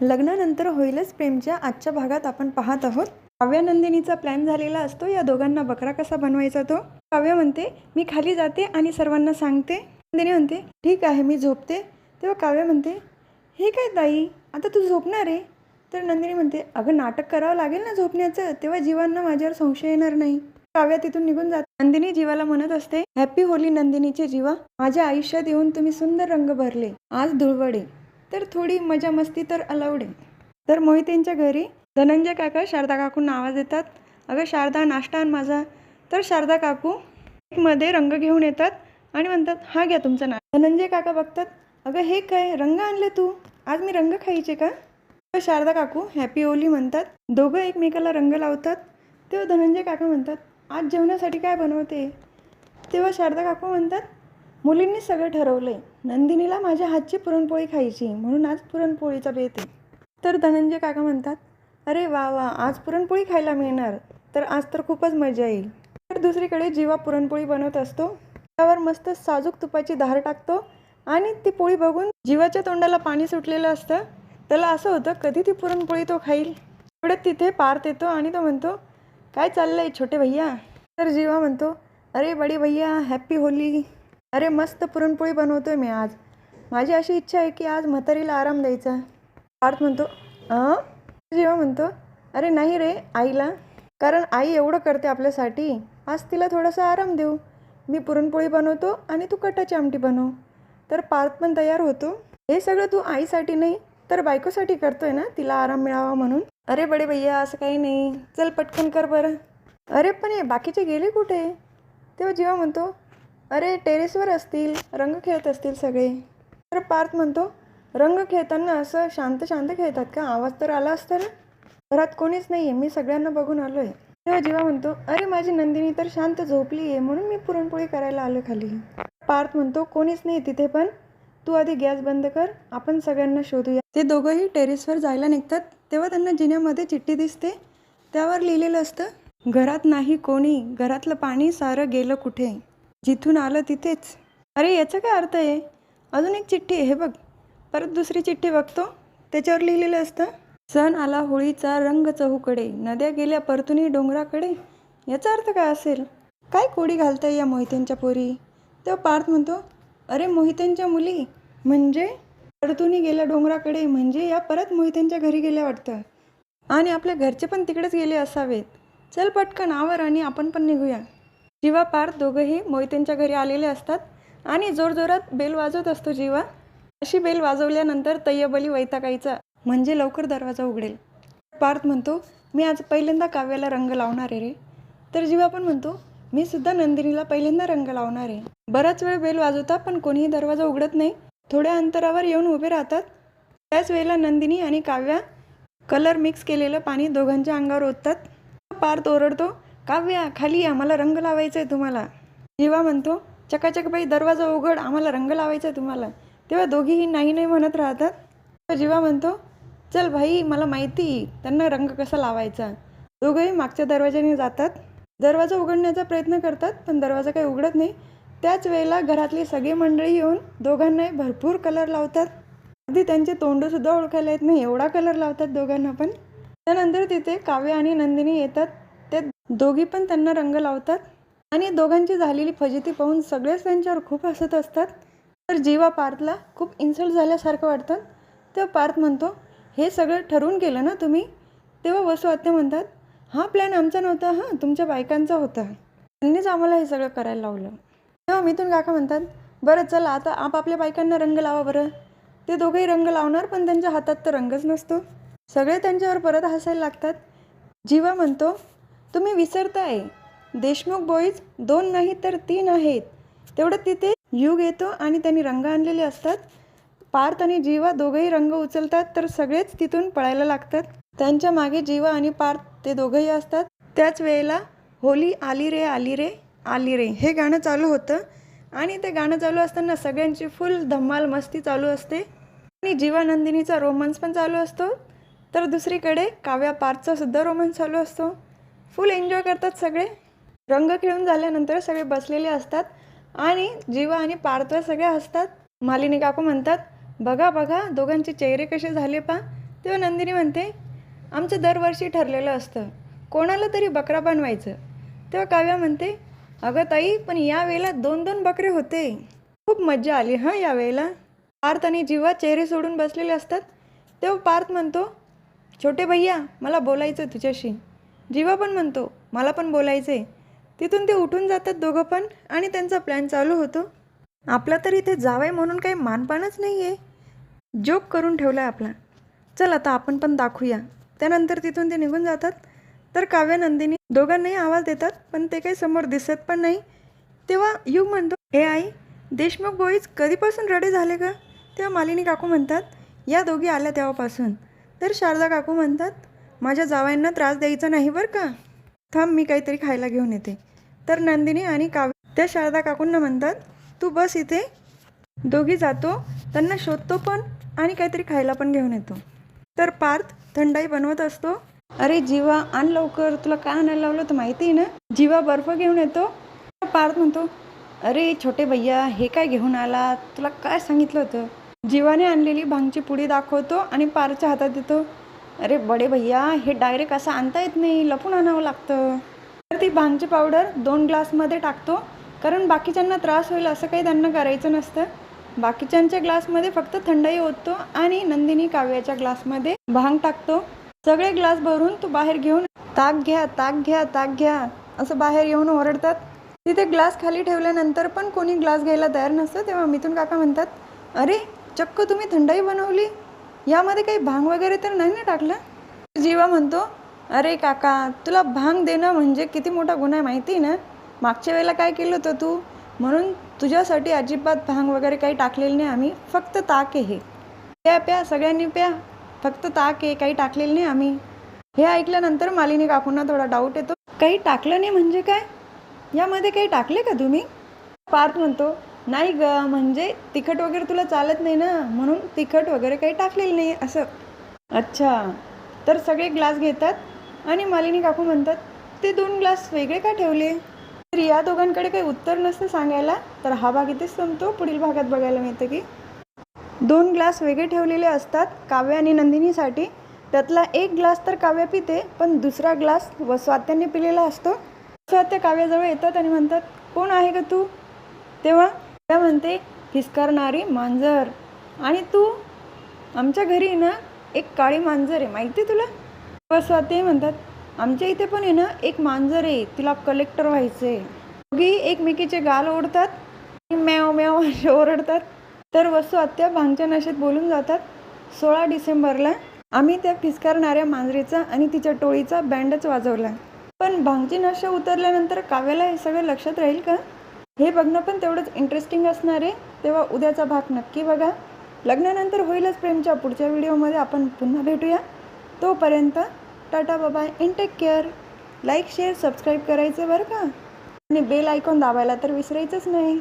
लग्नानंतर होईलच प्रेमच्या आजच्या भागात आपण पाहत आहोत. काव्या नंदिनीचा प्लॅन झालेला असतो या दोघांना बकरा कसा बनवायचा तो. काव्या म्हणते मी खाली जाते आणि सर्वांना सांगते. नंदिनी म्हणते ठीक आहे मी झोपते. तेव्हा काव्या म्हणते हे काय ताई आता तू झोपणार आहे. तर नंदिनी म्हणते अगं नाटक करावं लागेल ना झोपण्याचं, तेव्हा जीवांना माझ्यावर संशय येणार नाही. काव्या तिथून निघून जाते. नंदिनी जीवाला म्हणत असते हॅपी होली नंदिनीचे जीवा, माझ्या आयुष्यात येऊन तुम्ही सुंदर रंग भरले. आज धुळवडे तर थोडी मजा मस्ती तर अलाउड. तर मोहितेंच्या घरी धनंजय काका शारदा काकूंना आवाज देतात. अगं शारदा नाश्ता आण माझा. तर शारदा काकू मध्ये रंग घेऊन येतात आणि म्हणतात हा घ्या तुमचा नाश्ता. धनंजय काका बघतात अगं हे काय रंग आणले तू, आज मी रंग खायचे का. शारदा काकू हॅपी होली म्हणतात. दोघं एकमेकाला रंग लावतात. तेव्हा धनंजय काका म्हणतात आज जेवणासाठी काय बनवते. तेव्हा शारदा काकू म्हणतात मुलींनी सगळं ठरवलंय, नंदिनीला माझ्या हातची पुरणपोळी खायची म्हणून आज पुरणपोळीचा बेत आहे. तर धनंजय काका म्हणतात अरे वा वा आज पुरणपोळी खायला मिळणार, तर आज तर खूपच मजा येईल. तर दुसरीकडे जीवा पुरणपोळी बनवत असतो. त्यावर मस्त साजूक तुपाची धार टाकतो आणि ती पोळी बघून जीवाच्या तोंडाला पाणी सुटलेलं असतं. त्याला असं होतं कधी ती पुरणपोळी तो खाईल. एवढ्यात तिथे पार्थ येतो आणि तो म्हणतो काय चाललंय छोटे भैया. तर जीवा म्हणतो अरे बडी भैया हॅप्पी होली. अरे मस्त पुरणपोळी बनवतोय मी आज, माझी अशी इच्छा आहे की आज म्हातारीला आराम द्यायचा. पार्थ म्हणतो जीवा म्हणतो अरे नाही रे आईला, कारण आई एवढं करते आपल्यासाठी, आज तिला थोडासा आराम देऊ. मी पुरणपोळी बनवतो आणि तू कटाची आमटी बनव. तर पार्थ पण तयार होतो. हे सगळं तू आईसाठी नाही तर बायकोसाठी करतोय ना, तिला आराम मिळावा म्हणून. अरे बडे भैया असं काही नाही, चल पटकन कर बरं. अरे पण हे बाकीचे गेले कुठे. तेव्हा जीवा म्हणतो अरे टेरेसवर असतील, रंग खेळत असतील सगळे. तर पार्थ म्हणतो रंग खेळताना असं शांत शांत खेळतात का, आवाज तर आला असता ना. घरात कोणीच नाही आहे, मी सगळ्यांना बघून आलो आहे. तेव्हा जीवा म्हणतो अरे माझी नंदिनी तर शांत झोपली आहे म्हणून मी पुरणपोळी करायला आलो खाली. पार्थ म्हणतो कोणीच नाही तिथे, पण तू आधी गॅस बंद कर, आपण सगळ्यांना शोधूया. ते दोघंही टेरेसवर जायला निघतात. तेव्हा त्यांना जिन्यामध्ये चिठ्ठी दिसते. त्यावर लिहिलेलं असतं घरात नाही कोणी, घरातलं पाणी सारं गेलं कुठे, जिथून आलं तिथेच. अरे याचा काय अर्थ आहे. अजून एक चिठ्ठी आहे हे बघ. परत दुसरी चिठ्ठी बघतो, त्याच्यावर लिहिलेलं असतं सण आला होळीचा रंग चहूकडे, नद्या गेल्या परतुनी डोंगराकडे. याचा अर्थ काय असेल. काय कोडी घालताय या मोहितेंच्या पोरी. तेव्हा पार्थ म्हणतो अरे मोहितेंच्या मुली म्हणजे परतुनी गेल्या डोंगराकडे, म्हणजे या परत मोहितेंच्या घरी गेल्या वाटतं, आणि आपल्या घरचे पण तिकडेच गेले असावेत. चल पटकन आवर आणि आपण पण निघूया. जीवा पार्थ दोघंही मोहितेंच्या घरी आलेले असतात आणि जोरजोरात बेल वाजवत असतो जीवा. अशी बेल वाजवल्यानंतर तय्यबली वैतागायचा, म्हणजे लवकर दरवाजा उघडेल. पार्थ म्हणतो मी आज पहिल्यांदा काव्याला रंग लावणार आहे रे. तर जीवा पण म्हणतो मी सुद्धा नंदिनीला पहिल्यांदा रंग लावणार आहे. बराच वेळ बेल वाजवता पण कोणीही दरवाजा उघडत नाही. थोड्या अंतरावर येऊन उभे राहतात. त्याच वेळेला नंदिनी आणि काव्या कलर मिक्स केलेलं पाणी दोघांच्या अंगावर ओततात. पार्थ ओरडतो काव्या खाली या, मला रंग लावायचा आहे तुम्हाला. जीवा म्हणतो चकाचक बाई दरवाजा उघड, आम्हाला रंग लावायचा आहे तुम्हाला. तेव्हा दोघीही नाही नाही म्हणत राहतात. जीवा म्हणतो चल भाई मला माहिती त्यांना रंग कसा लावायचा. दोघंही मागच्या दरवाजाने जातात. दरवाजा उघडण्याचा प्रयत्न करतात पण दरवाजा काही उघडत नाही. त्याच वेळेला घरातली सगळी मंडळी येऊन दोघांनाही भरपूर कलर लावतात. अगदी त्यांचे तोंडसुद्धा ओळखायला येत नाही एवढा कलर लावतात दोघांना पण. त्यानंतर तिथे काव्या आणि नंदिनी येतात. ते दोघी पण त्यांना रंग लावतात आणि दोघांची झालेली फजिती पाहून सगळेच त्यांच्यावर खूप हसत असतात. तर जीवा पार्थला खूप इन्सल्ट झाल्यासारखं वाटतं. तेव्हा पार्थ म्हणतो हे सगळं ठरवून केलं ना तुम्ही. तेव्हा वसू आत्या म्हणतात हा प्लॅन आमचा नव्हता, हां तुमच्या बायकांचा होता, त्यांनीच आम्हाला हे सगळं करायला लावलं. तेव्हा मिथून काका म्हणतात बरं चला आता आपापल्या बायकांना रंग लावा बरं. ते दोघंही रंग लावणार पण त्यांच्या हातात तर रंगच नसतो. सगळे त्यांच्यावर परत हसायला लागतात. जीवा म्हणतो तुम्ही विसरताय, देशमुख बॉईज 2 नाही तर 3 आहेत. तेवढं तिथे युग येतो आणि त्यांनी रंग आणलेले असतात. पार्थ आणि जीवा दोघंही रंग उचलतात तर सगळेच तिथून पळायला लागतात. त्यांच्या मागे जीवा आणि पार्थ ते दोघंही असतात. त्याच वेळेला होली आली रे आली रे आली रे हे गाणं चालू होतं आणि ते गाणं चालू असताना सगळ्यांची फुल धम्माल मस्ती चालू असते आणि जीवा नंदिनीचा रोमांस पण चालू असतो. तर दुसरीकडे काव्या पार्थचा सुद्धा रोमांस चालू असतो. फुल एन्जॉय करतात सगळे. रंग खेळून झाल्यानंतर सगळे बसलेले असतात आणि जीवा आणि पार्थवर सगळे हसतात. मालिनी काकू म्हणतात बघा बघा दोघांचे चेहरे कसे झाले पा. तेव्हा नंदिनी म्हणते आमचं दरवर्षी ठरलेलं असतं कोणाला तरी बकरा बनवायचं. तेव्हा काव्या म्हणते अगं ताई पण यावेळेला 2-2 बकरे होते. खूप मज्जा आली हां यावेळेला. पार्थ आणि जीवा चेहरे सोडून बसलेले असतात. तेव्हा पार्थ म्हणतो छोटे भैया मला बोलायचं तुझ्याशी. जीवा पण म्हणतो मला पण बोलायचं आहे. तिथून ते उठून जातात दोघं पण आणि त्यांचा प्लॅन चालू होतो. आपला तर इथे जावंय म्हणून काही मानपानच नाही आहे. जोक करून ठेवला आहे आपला. चल आता आपण पण दाखवूया. त्यानंतर तिथून ते निघून जातात. तर काव्या नंदिनी दोघांनाही आवाज देतात पण ते काही समोर दिसत पण नाही. तेव्हा युग म्हणतो हे आई देशमुख बॉईज कधीपासून रेडी झाले का. तेव्हा मालिनी काकू म्हणतात या दोघी आल्या तेव्हापासून. तर शारदा काकू म्हणतात माझ्या जावयांना त्रास द्यायचा नाही बरं का. थांब मी काहीतरी खायला घेऊन येते. तर नंदिनी आणि काव्य त्या शारदा काकूंना म्हणतात तू बस इथे. दोघी जातो त्यांना शोधतो पण आणि काहीतरी खायला पण घेऊन येतो. तर पार्थ थंडाई बनवत असतो. अरे जीवा आण लवकर तुला काय आणायला लावलं तर माहिती आहे ना. जीवा बर्फ घेऊन येतो. पार्थ म्हणतो अरे छोटे भैया हे काय घेऊन आला तुला काय सांगितलं होतं. जीवाने आणलेली भांगची पुडी दाखवतो आणि पार्थच्या हातात देतो. अरे बडे भैया हे डायरेक्ट असं आणता येत नाही लपून आणावं लागतं. तर ती भांगची पावडर 2 ग्लासमध्ये टाकतो कारण बाकीच्यांना त्रास होईल असं काही त्यांना करायचं नसतं. बाकीच्यांच्या ग्लासमध्ये फक्त थंडाई ओततो आणि नंदिनी काव्याच्या ग्लासमध्ये भांग टाकतो. सगळे ग्लास भरून तो बाहेर घेऊन ताक घ्या ताक घ्या ताक घ्या असं बाहेर येऊन ओरडतात. तिथे ग्लास खाली ठेवल्यानंतर पण कोणी ग्लास घ्यायला तयार नसतं. तेव्हा मिथुन काका म्हणतात अरे चक्क तुम्ही थंडाई बनवली यामध्ये काही भांग वगैरे तर नाही ना टाकलं. जीवा म्हणतो अरे काका तुला भांग देणं म्हणजे किती मोठा गुन्हा आहे माहिती आहे ना. मागच्या वेळेला काय केलं होतं तू म्हणून तुझ्यासाठी अजिबात भांग वगैरे काही टाकलेलं नाही आम्ही. फक्त ताक आहे हे. प्या प्या सगळ्यांनी प्या. फक्त ताक आहे काही टाकलेलं नाही आम्ही. हे ऐकल्यानंतर मालिनी काकूंना थोडा डाऊट येतो. काही टाकलं नाही म्हणजे काय यामध्ये काही टाकले का तुम्ही. पार्थ म्हणतो नाही ग म्हणजे तिखट वगैरे तुला चालत नाही ना म्हणून तिखट वगैरे काही टाकलेलं नाही असं. अच्छा तर सगळे ग्लास घेतात आणि मालिनी काकू म्हणतात ते 2 ग्लास वेगळे का ठेवले. तर या दोघांकडे काही उत्तर नसतं सांगायला. तर हा भाग इथेच संपतो. पुढील भागात बघायला मिळतं की 2 ग्लास वेगळे ठेवलेले असतात काव्य आणि नंदिनीसाठी. त्यातला 1 ग्लास तर काव्य पिते पण दुसरा ग्लास स्वात्याने पिलेला असतो. स्वात्या काव्याजवळ येतात आणि म्हणतात कोण आहे का तू. तेव्हा त्या म्हणते फिसकारणारी मांजर आणि तू आमच्या घरी ना एक काळी मांजर आहे माहिती आहे तुला. स्वाती म्हणतात आमच्या इथे पण आहे ना एक मांजर आहे तिला कलेक्टर व्हायचं आहे. दोघी एकमेकीचे गाल ओढतात म्याव म्याव असे ओरडतात. तर वसू आत्या भांगच्या नशेत बोलून जातात 16 डिसेंबरला आम्ही त्या फिसकारणाऱ्या मांजरीचा आणि तिच्या टोळीचा बँडच वाजवला. पण भांगची नशा उतरल्यानंतर काव्याला हे सगळं लक्षात राहील का हे बघणं पण तेवढंच इंटरेस्टिंग असणार आहे. तेव्हा उद्याचा भाग नक्की बघा. लग्नानंतर होईलच प्रेमच्या पुढच्या व्हिडिओमध्ये आपण पुन्हा भेटूया. तोपर्यंत tata bye in take care. Like share subscribe करायचं बरं का आणि बेल आयकॉन दाबायला तर विसरायचंच नाही.